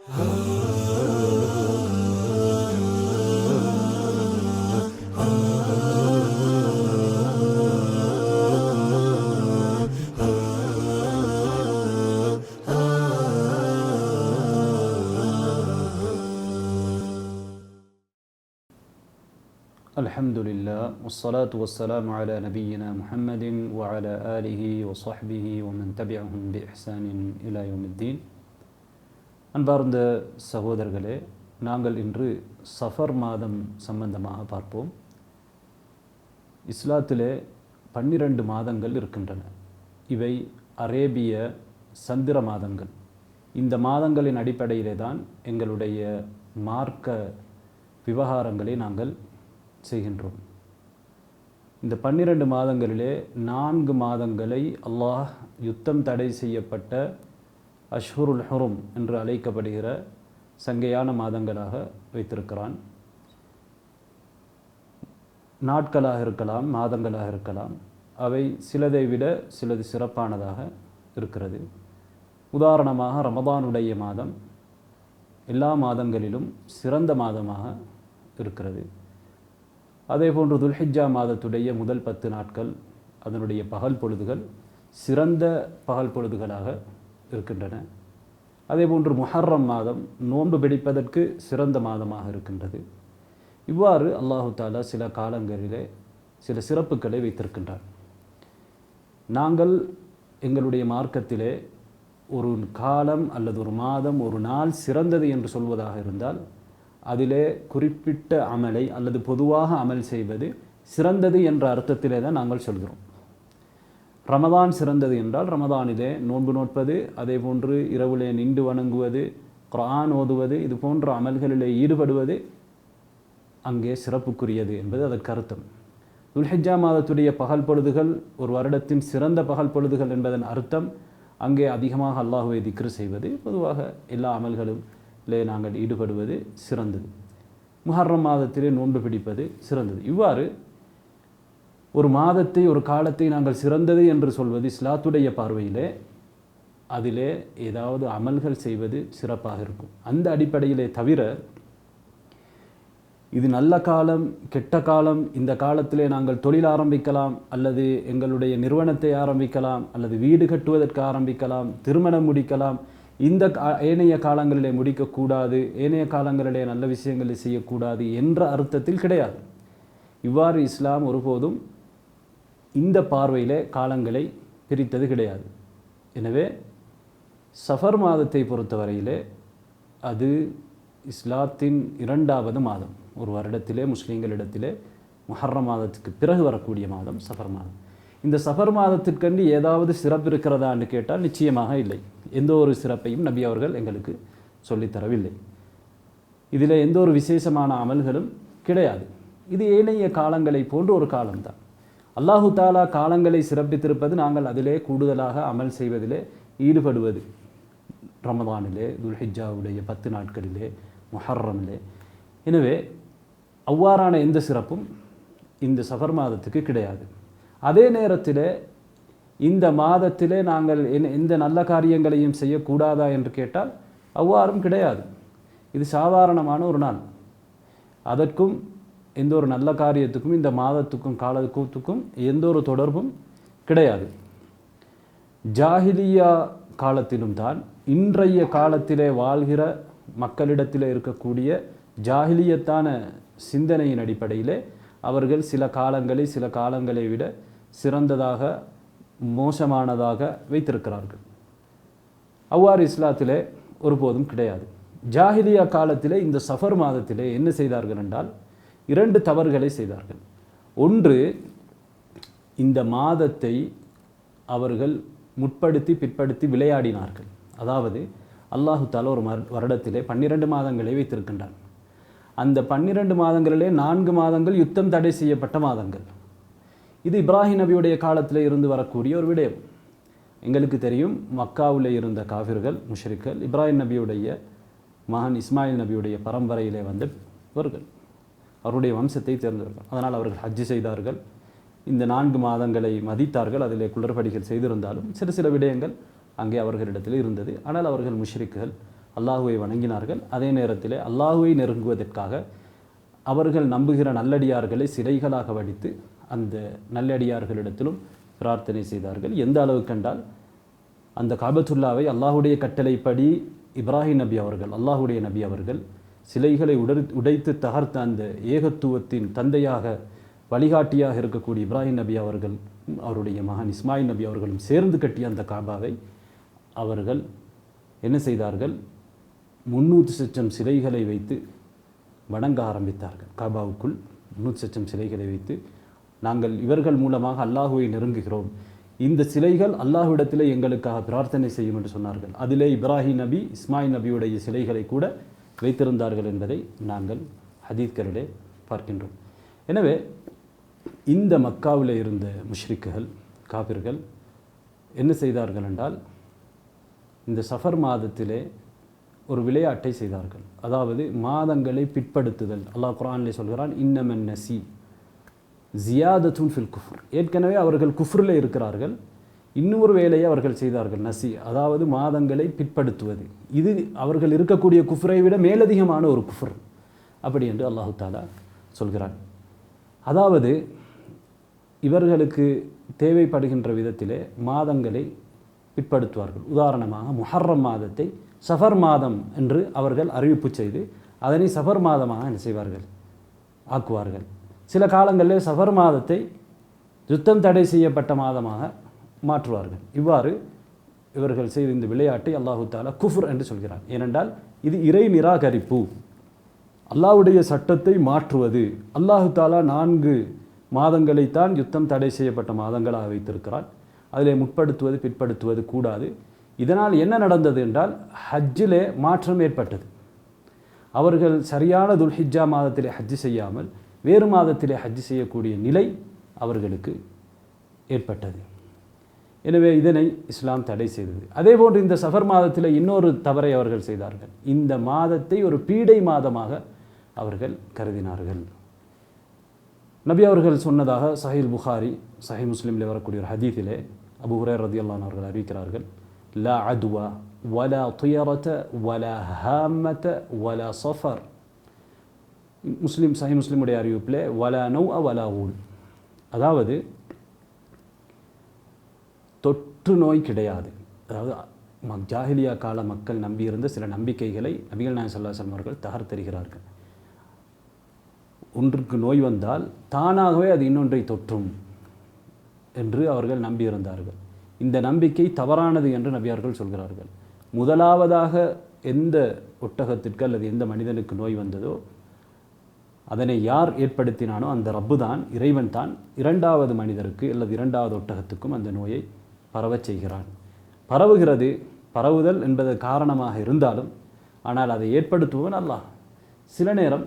الحمد لله والصلاة والسلام على نبينا محمد وعلى آله وصحبه ومن تبعهم بإحسان إلى يوم الدين. அன்பார்ந்த சகோதரர்களே, நாங்கள் இன்று சஃபர் மாதம் சம்பந்தமாக பார்ப்போம். இஸ்லாத்திலே 12 மாதங்கள் இருக்கின்றன. இவை அரேபிய சந்திர மாதங்கள். இந்த மாதங்களின் அடிப்படையிலே தான் எங்களுடைய மார்க்க விவகாரங்களை நாங்கள் செய்கின்றோம். இந்த 12 மாதங்களிலே 4 மாதங்களை அல்லாஹ் யுத்தம் தடை செய்யப்பட்ட அஷ்ஹுருல் ஹுரும் என்று அழைக்கப்படுகிற சங்கையான மாதங்களாக வைத்திருக்கிறான். நாட்களாக இருக்கலாம், மாதங்களாக இருக்கலாம். அவை சிலதை விட சிலது சிறப்பானதாக இருக்கிறது. உதாரணமாக ரமதானுடைய மாதம் எல்லா மாதங்களிலும் சிறந்த மாதமாக இருக்கிறது. அதே போன்று துல்ஹிஜ்ஜா மாதத்துடைய முதல் 10 நாட்கள் அதனுடைய பகல் பொழுதுகள் சிறந்த பகல் பொழுதுகளாக இருக்கின்றன. அதே போன்று முஹர்ரம் மாதம் நோன்பு பிடிப்பதற்கு சிறந்த மாதமாக இருக்கின்றது. இவ்வாறு அல்லாஹு தாலா சில காலங்களிலே சில சிறப்புகளை வைத்திருக்கின்றார். நாங்கள் எங்களுடைய மார்க்கத்திலே ஒரு காலம் அல்லது ஒரு மாதம், ஒரு நாள் சிறந்தது என்று சொல்வதாக இருந்தால் அதிலே குறிப்பிட்ட அமலை அல்லது பொதுவாக அமல் செய்வது சிறந்தது என்ற அர்த்தத்திலே தான் நாங்கள் சொல்கிறோம். ரமதான் சிறந்தது என்றால் ரமதானிலே நோன்பு நோட்பது, அதே போன்று இரவிலே நின்று வணங்குவது, குர்ஆன் ஓதுவது, இது போன்ற அமல்களிலே ஈடுபடுவது அங்கே சிறப்புக்குரியது என்பது அதற்கு அர்த்தம். துல்ஹிஜ்ஜா மாதத்துடைய பகல் பொழுதுகள் ஒரு வருடத்தின் சிறந்த பகல் பொழுதுகள் என்பதன் அர்த்தம் அங்கே அதிகமாக அல்லாஹுவை திக்ரு செய்வது, பொதுவாக எல்லா அமல்களும் நாங்கள் ஈடுபடுவது சிறந்தது. முஹர்ரம் மாதத்திலே நோன்பு பிடிப்பது சிறந்தது. இவ்வாறு ஒரு மாதத்தை, ஒரு காலத்தை நாங்கள் சிறந்தது என்று சொல்வது இஸ்லாத்துடைய பார்வையிலே அதிலே ஏதாவது அமல்கள் செய்வது சிறப்பாக இருக்கும். அந்த அடிப்படையிலே தவிர இது நல்ல காலம், கெட்ட காலம், இந்த காலத்திலே நாங்கள் தொழில் ஆரம்பிக்கலாம், அல்லது எங்களுடைய நிறுவனத்தை ஆரம்பிக்கலாம், அல்லது வீடு கட்டுவதற்கு ஆரம்பிக்கலாம், திருமணம் முடிக்கலாம், இந்த ஏனைய காலங்களிலே முடிக்கக்கூடாது, ஏனைய காலங்களிலே நல்ல விஷயங்களை செய்யக்கூடாது என்ற அர்த்தத்தில் கிடையாது. இவ்வாறு இஸ்லாம் ஒருபோதும் இந்த பார்வையிலே காலங்களை பிரித்தது கிடையாது. எனவே சஃபர் மாதத்தை பொறுத்தவரையிலே அது இஸ்லாத்தின் 2வது மாதம். ஒரு வருடத்திலே முஸ்லீம்களிடத்திலே முஹர்ரம் மாதத்துக்கு பிறகு வரக்கூடிய மாதம் சஃபர் மாதம். இந்த சஃபர் மாதத்திற்கண்டு ஏதாவது சிறப்பு இருக்கிறதா என்று கேட்டால் நிச்சயமாக இல்லை. எந்த ஒரு சிறப்பையும் நபி அவர்கள் எங்களுக்கு சொல்லித்தரவில்லை. இதில் எந்த ஒரு விசேஷமான அமல்களும் கிடையாது. இது ஏனைய காலங்களை போன்ற ஒரு காலம்தான். அல்லாஹு தாலா காலங்களை சிறப்பித்திருப்பது நாங்கள் அதிலே கூடுதலாக அமல் செய்வதிலே ஈடுபடுவது. ரமதானிலே, துல்ஹிஜ்ஜாவுடைய 10 நாட்களிலே, முஹர்ரமிலே. எனவே அவ்வாறான எந்த சிறப்பும் இந்த சஃபர் மாதத்துக்கு கிடையாது. அதே நேரத்தில் இந்த மாதத்திலே நாங்கள் எந்த நல்ல காரியங்களையும் செய்யக்கூடாதா என்று கேட்டால் அவ்வாறும் கிடையாது. இது சாதாரணமான ஒரு நாள். அதற்கும் எந்த ஒரு நல்ல காரியத்துக்கும் இந்த மாதத்துக்கும் காலத்துக்கும் எந்த ஒரு தொடர்பும் கிடையாது. ஜாஹிலியா காலத்திலும் தான் இன்றைய காலத்திலே வாழ்கிற மக்களிடத்தில் இருக்கக்கூடிய ஜாஹிலியத்தான சிந்தனையின் அடிப்படையிலே அவர்கள் சில காலங்களை விட சிறந்ததாக, மோசமானதாக வைத்திருக்கிறார்கள். அவ்வாறு இஸ்லாத்திலே ஒருபோதும் கிடையாது. ஜாஹிலியா காலத்திலே இந்த சஃபர் மாதத்திலே என்ன செய்தார்கள் என்றால் 2 தவறுகளை செய்தார்கள். ஒன்று, இந்த மாதத்தை அவர்கள் முற்படுத்தி பிற்படுத்தி விளையாடினார்கள். அதாவது அல்லாஹு தாலா ஒரு வருடத்திலே 12 மாதங்களை வைத்திருக்கின்றான். அந்த 12 மாதங்களிலே 4 மாதங்கள் யுத்தம் தடை செய்யப்பட்ட மாதங்கள். இது இப்ராஹிம் நபியுடைய காலத்தில் இருந்து வரக்கூடிய ஒரு விடயம். எங்களுக்கு தெரியும், மக்காவில் இருந்த காஃபிர்கள், முஷ்ரிக்கள் இப்ராஹிம் நபியுடைய மகன் இஸ்மாயில் நபியுடைய பரம்பரையிலே வந்தவர்கள், அவருடைய வம்சத்தை தேர்ந்தவர்கள். அதனால் அவர்கள் ஹஜ்ஜு செய்தார்கள், இந்த 4 மாதங்களை மதித்தார்கள். அதிலே குளறுபடிகள் செய்திருந்தாலும் சில விடயங்கள் அங்கே அவர்களிடத்தில் இருந்தது. ஆனால் அவர்கள் முஷ்ரிக்குகள், அல்லாஹுவை வணங்கினார்கள். அதே நேரத்தில் அல்லாஹுவை நெருங்குவதற்காக அவர்கள் நம்புகிற நல்லடியார்களை சிலைகளாக வடித்து அந்த நல்லடியார்களிடத்திலும் பிரார்த்தனை செய்தார்கள். எந்த அளவு கண்டால் அந்த காபத்துல்லாவை அல்லாஹுடைய கட்டளைப்படி இப்ராஹிம் நபி அவர்கள், அல்லாஹுடைய நபி அவர்கள் சிலைகளை உடைத்து தகர்த்த அந்த ஏகத்துவத்தின் தந்தையாக வழிகாட்டியாக இருக்கக்கூடிய இப்ராஹிம் நபி அவர்கள் அவருடைய மகன் இஸ்மாயில் நபி அவர்களும் சேர்ந்து கட்டிய அந்த காபாவை அவர்கள் என்ன செய்தார்கள்? 300 லட்சம் சிலைகளை வைத்து வணங்க ஆரம்பித்தார்கள். காபாவுக்குள் 300 லட்சம் சிலைகளை வைத்து நாங்கள் இவர்கள் மூலமாக அல்லாஹுவை நெருங்குகிறோம், இந்த சிலைகள் அல்லாஹ்விடத்திலே எங்களுக்காக பிரார்த்தனை செய்யும் என்று சொன்னார்கள். அதிலே இப்ராஹிம் நபி இஸ்மாயில் நபியுடைய சிலைகளை கூட வைத்திருந்தார்கள் என்பதை நாங்கள் ஹதீத்களிலே பார்க்கின்றோம். எனவே இந்த மக்காவில் இருந்த முஷ்ரிக்குகள் காபிர்கள் என்ன செய்தார்கள் என்றால், இந்த சஃபர் மாதத்திலே ஒரு விளையாட்டை செய்தார்கள். அதாவது மாதங்களை பிற்படுத்துதல். அல்லாஹ் குர்ஆனிலே சொல்கிறான், இன்னமன் நசி ஜியாதத்துன் ஃபில் குஃப்ர். ஏற்கனவே அவர்கள் குஃப்ரில் இருக்கிறார்கள், இன்னொரு வேலையை அவர்கள் செய்தார்கள், நசி, அதாவது மாதங்களை பிற்படுத்துவது. இது அவர்கள் இருக்கக்கூடிய குஃப்ரை விட மேலதிகமான ஒரு குஃப்ர் அப்படி என்று அல்லாஹு தாலா சொல்கிறான். அதாவது இவர்களுக்கு தேவைப்படுகின்ற விதத்திலே மாதங்களை பிற்படுத்துவார்கள். உதாரணமாக முஹர்ரம் மாதத்தை சஃபர் மாதம் என்று அவர்கள் அறிவிப்பு செய்து அதனை சஃபர் மாதமாக என்ன செய்வார்கள்? ஆக்குவார்கள். சில காலங்களில் சஃபர் மாதத்தை யுத்தம் தடை செய்யப்பட்ட மாதமாக மாற்றுவார்கள். இவ்வாறு இவர்கள் செய்த இந்த விளையாட்டை அல்லாஹு தாலா குஃப்ர் என்று சொல்கிறார். ஏனென்றால் இது இறை நிராகரிப்பு, அல்லாஹ்வுடைய சட்டத்தை மாற்றுவது. அல்லாஹு தாலா 4 மாதங்களைத்தான் யுத்தம் தடை செய்யப்பட்ட மாதங்களாக வைத்திருக்கிறான். அதிலே முற்படுத்துவது பிற்படுத்துவது கூடாது. இதனால் என்ன நடந்தது என்றால், ஹஜ்ஜிலே மாற்றம் ஏற்பட்டது. அவர்கள் சரியான துல்ஹிஜ்ஜா மாதத்திலே ஹஜ்ஜு செய்யாமல் வேறு மாதத்திலே ஹஜ்ஜு செய்யக்கூடிய நிலை அவர்களுக்கு ஏற்பட்டது. எனவே இதனை இஸ்லாம் தடை செய்தது. அதேபோன்று இந்த சஃபர் மாதத்தில் இன்னொரு தவறை அவர்கள் செய்தார்கள். இந்த மாதத்தை ஒரு பீடை மாதமாக அவர்கள் கருதினார்கள். நபி அவர்கள் சொன்னதாக சஹீல் புகாரி சஹீஹ் முஸ்லிமில் வரக்கூடிய ஒரு ஹதீஸிலே அபூ ஹுரைரா ரலியல்லாஹு அன்ஹு அவர்கள் அறிவிக்கிறார்கள், லா அத்வா வலா துயரத வலா ஹாமத வலா சஃபர். முஸ்லிம் சஹீஹ் முஸ்லிமுடைய அறிவிப்பிலே வலா நௌஅ வலா ஊல், அதாவது தொற்று நோய் கிடையாது. அதாவது ஜாஹிலியா கால மக்கள் நம்பியிருந்த சில நம்பிக்கைகளை நபிகள் நாயகம் ஸல்லல்லாஹு அலைஹி வஸல்லம் அவர்கள் தகர்த்தெறிகிறார்கள். ஒன்றுக்கு நோய் வந்தால் தானாகவே அது இன்னொன்றை தொற்றும் என்று அவர்கள் நம்பியிருந்தார்கள். இந்த நம்பிக்கை தவறானது என்று நபியார்கள் சொல்கிறார்கள். முதலாவதாக எந்த ஒட்டகத்திற்கு அல்லது எந்த மனிதனுக்கு நோய் வந்ததோ அதனை யார் ஏற்படுத்தினானோ அந்த ரப்பு தான், இறைவன் தான், 2வது மனிதருக்கு அல்லது 2வது ஒட்டகத்துக்கும் அந்த நோயை பரவச் செய்கிறான். பரவுகிறது, பரவுதல் என்பது காரணமாக இருந்தாலும் ஆனால் அதை ஏற்படுத்துவன் அல்லாஹ். சில நேரம்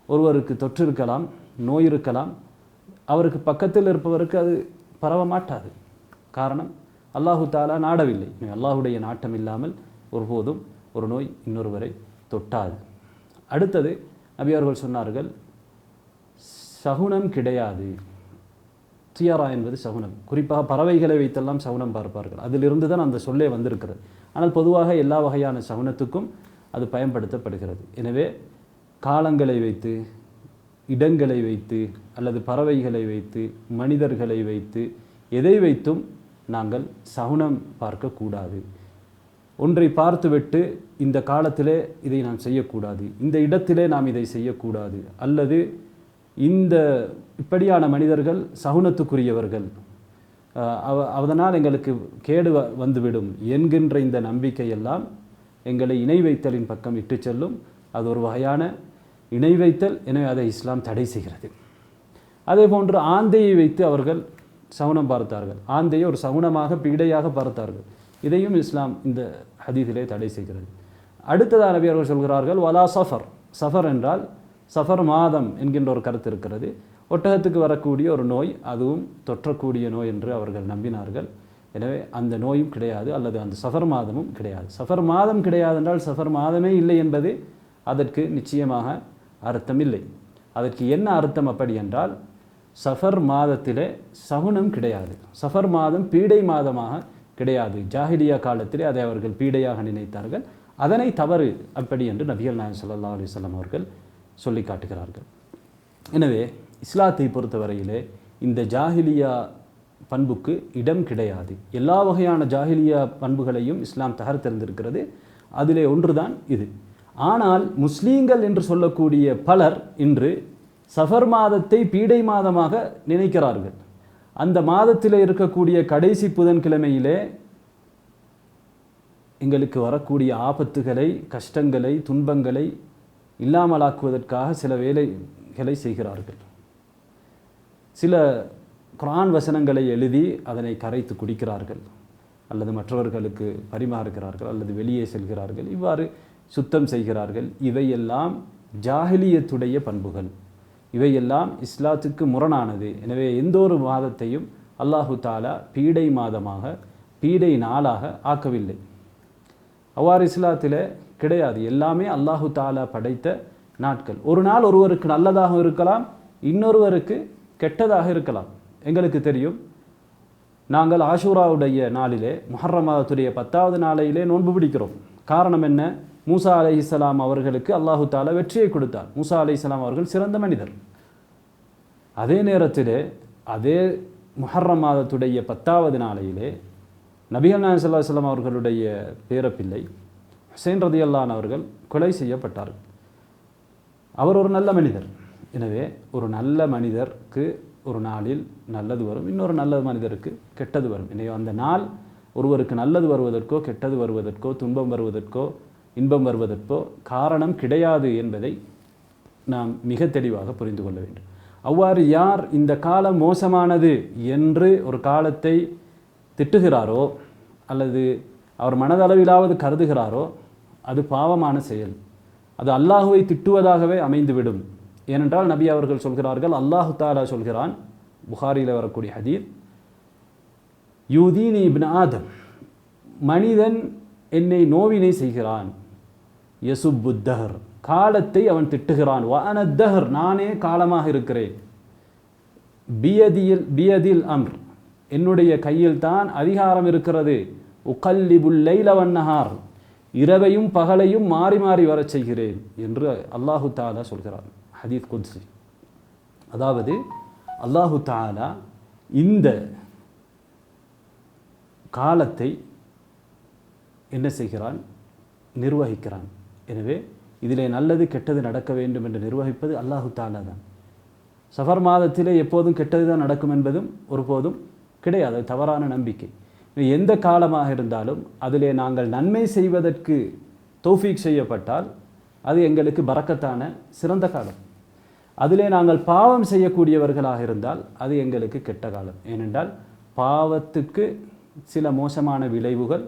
ஒருவருக்கு தொற்று இருக்கலாம், நோய் இருக்கலாம், அவருக்கு பக்கத்தில் இருப்பவருக்கு அது பரவ மாட்டாது. காரணம், அல்லாஹு தாலா நாடவில்லை. அல்லாஹுடைய நாட்டம் இல்லாமல் ஒருபோதும் ஒரு நோய் இன்னொருவரை தொட்டாது. அடுத்தது நபி அவர்கள் சொன்னார்கள், சகுனம் கிடையாது. தியரா என்பது சகுனம். குறிப்பாக பறவைகளை வைத்தெல்லாம் சகுனம் பார்ப்பார்கள். அதிலிருந்து தான் அந்த சொல்லே வந்திருக்கிறது. ஆனால் பொதுவாக எல்லா வகையான சகுனத்துக்கும் அது பயன்படுத்தப்படுகிறது. எனவே காலங்களை வைத்து, இடங்களை வைத்து, அல்லது பறவைகளை வைத்து, மனிதர்களை வைத்து, எதை வைத்தும் நாங்கள் சகுனம் பார்க்கக்கூடாது. ஒன்றை பார்த்துவிட்டு இந்த காலத்திலே இதை நாம் செய்யக்கூடாது, இந்த இடத்திலே நாம் இதை செய்யக்கூடாது, அல்லது இந்த இப்படியான மனிதர்கள் சகுனத்துக்குரியவர்கள், அதனால் எங்களுக்கு கேடு வந்துவிடும் என்கின்ற இந்த நம்பிக்கையெல்லாம் எங்களை இணை வைத்தலின் பக்கம் இட்டு செல்லும். அது ஒரு வகையான இணை வைத்தல். எனவே அதை இஸ்லாம் தடை செய்கிறது. அதே போன்று ஆந்தையை வைத்து அவர்கள் சகுனம் பார்த்தார்கள். ஆந்தையை ஒரு சகுனமாக பீடையாக பார்த்தார்கள். இதையும் இஸ்லாம் இந்த ஹதீஸிலே தடை செய்கிறது. அடுத்ததாக நபி அவர்கள் சொல்கிறார்கள், வலா சஃபர். சஃபர் என்றால் சஃபர் மாதம் என்கின்ற ஒரு கருத்து இருக்கிறது. ஒட்டகத்துக்கு வரக்கூடிய ஒரு நோய், அதுவும் தொற்றக்கூடிய நோய் என்று அவர்கள் நம்பினார்கள். எனவே அந்த நோயும் கிடையாது, அல்லது அந்த சஃபர் மாதமும் கிடையாது. சஃபர் மாதம் கிடையாது என்றால் சஃபர் மாதமே இல்லை என்பது அதற்கு நிச்சயமாக அர்த்தம் இல்லை. அதற்கு என்ன அர்த்தம் அப்படி என்றால், சஃபர் மாதத்திலே சகுனம் கிடையாது. சஃபர் மாதம் பீடை மாதமாக கிடையாது. ஜாஹிலியா காலத்திலே அதை அவர்கள் பீடையாக நினைத்தார்கள். அதனை தவறு அப்படி என்று நபிகள் நாயகம் ஸல்லல்லாஹு அலைஹி வஸல்லம் அவர்கள் சொல்லி காட்டுகிறார்கள். எனவே இஸ்லாத்தை பொறுத்தவரையிலே இந்த ஜாஹிலியா பண்புக்கு இடம் கிடையாது. எல்லா வகையான ஜாஹிலியா பண்புகளையும் இஸ்லாம் தகர்த்தெறிந்திருக்கிறது. அதிலே ஒன்றுதான் இது. ஆனால் முஸ்லீம்கள் என்று சொல்லக்கூடிய பலர் இன்று சஃபர் மாதத்தை பீடை மாதமாக நினைக்கிறார்கள். அந்த மாதத்தில் இருக்கக்கூடிய கடைசி புதன்கிழமையிலே எங்களுக்கு வரக்கூடிய ஆபத்துகளை, கஷ்டங்களை, துன்பங்களை இல்லாமலாக்குவதற்காக சில வேலைகளை செய்கிறார்கள். சில குர்ஆன் வசனங்களை எழுதி அதனை கரைத்து குடிக்கிறார்கள், அல்லது மற்றவர்களுக்கு பரிமாறுகிறார்கள், அல்லது வெளியே செல்கிறார்கள், இவ்வாறு சுத்தம் செய்கிறார்கள். இவையெல்லாம் ஜாஹிலியத்துடைய பண்புகள், இவையெல்லாம் இஸ்லாத்துக்கு முரணானது. எனவே எந்த ஒரு மாதத்தையும் அல்லாஹு தாலா பீடை மாதமாக, பீடை நாளாக ஆக்கவில்லை. அவ்வாறு இஸ்லாத்தில் கிடையாது. எல்லாமே அல்லாஹு தாலா படைத்த நாட்கள். ஒரு நாள் ஒருவருக்கு நல்லதாக இருக்கலாம், இன்னொருவருக்கு கெட்டதாக இருக்கலாம். எங்களுக்கு தெரியும், நாங்கள் ஆஷூராவுடைய நாளிலே, முஹர்ரம் மாதத்துடைய 10வது நாளையிலே நோன்பு பிடிக்கிறோம். காரணம் என்ன? மூசா அலைஹிஸ்ஸலாம் அவர்களுக்கு அல்லாஹு தாலா வெற்றியை கொடுத்தார். மூசா அலைஹிஸ்ஸலாம் அவர்கள் சிறந்த மனிதர். அதே நேரத்திலே அதே முஹர்ரம் மாதத்துடைய 10வது நாளையிலே நபிகள் நாயகம் ஸல்லல்லாஹு அலைஹி வஸல்லம் அவர்களுடைய பேரப்பிள்ளை ஹுசைன் ரலியல்லாஹு அன்ஹு அவர்கள் கொலை செய்யப்பட்டார்கள். அவர் ஒரு நல்ல மனிதர். எனவே ஒரு நல்ல மனிதருக்கு ஒரு நாளில் நல்லது வரும், இன்னொரு நல்ல மனிதருக்கு கெட்டது வரும். எனவே அந்த நாள் ஒருவருக்கு நல்லது வருவதற்கோ, கெட்டது வருவதற்கோ, துன்பம் வருவதற்கோ, இன்பம் வருவதற்கோ காரணம் கிடையாது என்பதை நாம் மிக தெளிவாக புரிந்து கொள்ள வேண்டும். அவ்வாறு யார் இந்த காலம் மோசமானது என்று ஒரு காலத்தை திட்டுகிறாரோ, அல்லது அவர் மனதளவிலாவது கருதுகிறாரோ, அது பாவமான செயல். அது அல்லாஹுவை திட்டுவதாகவே அமைந்துவிடும். ஏனென்றால் நபி அவர்கள் சொல்கிறார்கள், அல்லாஹு தாலா சொல்கிறான், புகாரியில் வரக்கூடிய ஹதீஸ், யூதீனி இப்னு ஆதம், மனிதன் என்னை நோவினை செய்கிறான், யசுப்புத்தஹர், காலத்தை அவன் திட்டுகிறான், வஅனத்தஹர், நானே காலமாக இருக்கிறேன், பியதில் அம்ர், என்னுடைய கையில் தான் அதிகாரம் இருக்கிறது, உகல்லிபுல் லைல வன்னஹார், இரவையும் பகலையும் மாறி மாறி வரச் செய்கிறேன் என்று அல்லாஹு தாலா சொல்கிறான். ஹதீஸ் குத்ஸி. அதாவது அல்லாஹு தாலா இந்த காலத்தை என்ன செய்கிறான்? நிர்வகிக்கிறான். எனவே இதிலே நல்லது கெட்டது நடக்க வேண்டும் என்று நிர்வகிப்பது அல்லாஹு தாலா தான். சஃபர் மாதத்திலே எப்போதும் கெட்டது தான் நடக்கும் என்பதும் ஒருபோதும் கிடையாது. அது தவறான நம்பிக்கை. எந்த காலமாக இருந்தாலும் அதிலே நாங்கள் நன்மை செய்வதற்கு தௌஃபீக் செய்யப்பட்டால் அது எங்களுக்கு பரக்கத்தான சிறந்த காலம். அதிலே நாங்கள் பாவம் செய்யக்கூடியவர்களாக இருந்தால் அது எங்களுக்கு கெட்ட காலம். ஏனென்றால் பாவத்துக்கு சில மோசமான விளைவுகள்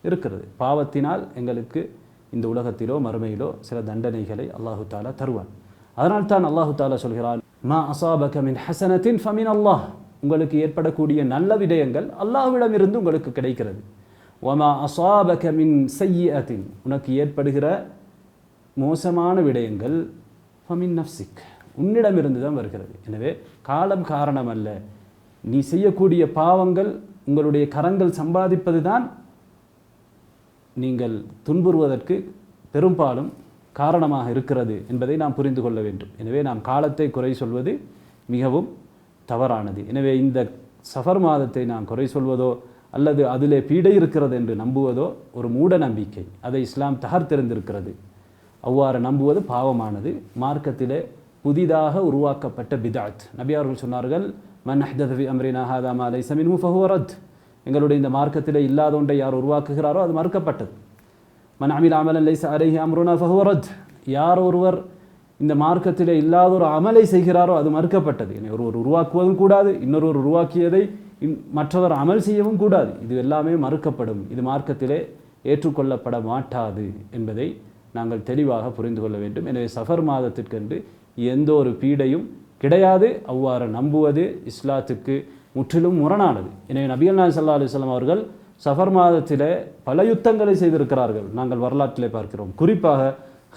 இருக்கிறது. பாவத்தினால் எங்களுக்கு இந்த உலகத்திலோ மறுமையிலோ சில தண்டனைகளை அல்லாஹு தாலா தருவான். அதனால் தான் அல்லாஹு தாலா சொல்கிறான், மா அஸாபக மின் ஹஸனத்தின் ஃபமின் அல்லாஹ், உங்களுக்கு ஏற்படக்கூடிய நல்ல விடயங்கள் அல்லாஹ்விடமிருந்து உங்களுக்கு கிடைக்கிறது. வமா அஸாபக மின் ஸய்யிஅத்தின், உனக்கு ஏற்படுகிற மோசமான விடயங்கள் ஃபமின் நஃப்ஸிக், உன்னிடமிருந்து தான் வருகிறது. எனவே காலம் காரணம் அல்ல. நீ செய்யக்கூடிய பாவங்கள், உங்களுடைய கரங்கள் சம்பாதிப்பது தான் நீங்கள் துன்புறுவதற்கு பெரும்பாலும் காரணமாக இருக்கிறது என்பதை நாம் புரிந்து கொள்ள வேண்டும். எனவே நாம் காலத்தை குறை சொல்வது மிகவும் தவறானது. எனவே இந்த சஃபர் மாதத்தை நாம் குறை சொல்வதோ அல்லது அதிலே பீடை இருக்கிறது என்று நம்புவதோ ஒரு மூட நம்பிக்கை. அதை இஸ்லாம் தகர்த்தெறிந்திருக்கிறது. அவ்வாறு நம்புவது பாவமானது. மார்க்கத்திலே புதிதாக உருவாக்கப்பட்ட பித்அத். நபி அவர்கள் சொன்னார்கள், மன் அஹ்தஸ ஃபீ அம்ரினா ஹாதா மா லைஸ மின்ஹு ஃபஹுவ ரத், எங்களுடைய இந்த மார்க்கத்திலே இல்லாத ஒன்றை யார் உருவாக்குகிறாரோ அது மறுக்கப்பட்டது. மன் அமில அமலன் லைஸ அலைஹி அம்ருனா ஃபஹுவ ரத், யார் ஒருவர் இந்த மார்க்கத்திலே இல்லாத ஒரு அமலை செய்கிறாரோ அது மறுக்கப்பட்டது. ஒருவர் உருவாக்குவதும் கூடாது, இன்னொருவர் உருவாக்கியதை மற்றவர் அமல் செய்யவும் கூடாது. இது எல்லாமே மறுக்கப்படும். இது மார்க்கத்திலே ஏற்றுக்கொள்ளப்பட மாட்டாது என்பதை நாங்கள் தெளிவாக புரிந்து கொள்ள வேண்டும். எனவே சஃபர் மாதத்திற்கென்று எந்த ஒரு பீடையும் கிடையாது. அவ்வாறு நம்புவது இஸ்லாத்துக்கு முற்றிலும் முரணானது. எனவே நபிகள் நாயகம் ஸல்லல்லாஹு அலைஹி வஸல்லம் அவர்கள் சஃபர் மாதத்திலே பல யுத்தங்களை செய்திருக்கிறார்கள். நாங்கள் வரலாற்றிலே பார்க்கிறோம். குறிப்பாக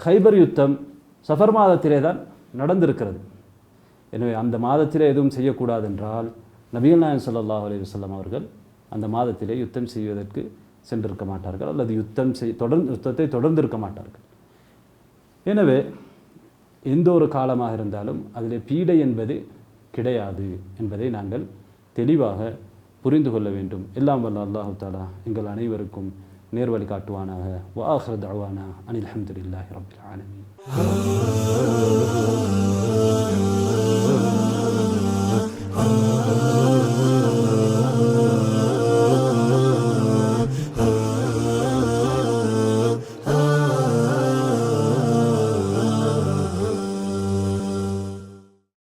ஹைபர் யுத்தம் சஃபர் மாதத்திலே தான் நடந்திருக்கிறது. எனவே அந்த மாதத்திலே எதுவும் செய்யக்கூடாது என்றால் நபிகள் நாயகம் ஸல்லல்லாஹு அலைஹி வஸல்லம் அவர்கள் அந்த மாதத்திலே யுத்தம் செய்வதற்கு சென்றிருக்க மாட்டார்கள், அல்லது யுத்தத்தை தொடர்ந்திருக்க மாட்டார்கள். எனவே எந்த ஒரு காலமாக இருந்தாலும் அதில் பீடை என்பது கிடையாது என்பதை நாங்கள் தெளிவாக புரிந்து கொள்ள வேண்டும். எல்லாம் வல்ல அல்லாஹு தஆலா எங்கள் அனைவருக்கும் நேர்வழி காட்டுவானாக. வ ஆகிரு தஅவானா அனில் ஹம்துலில்லாஹி ரப்பில் ஆலமீன்.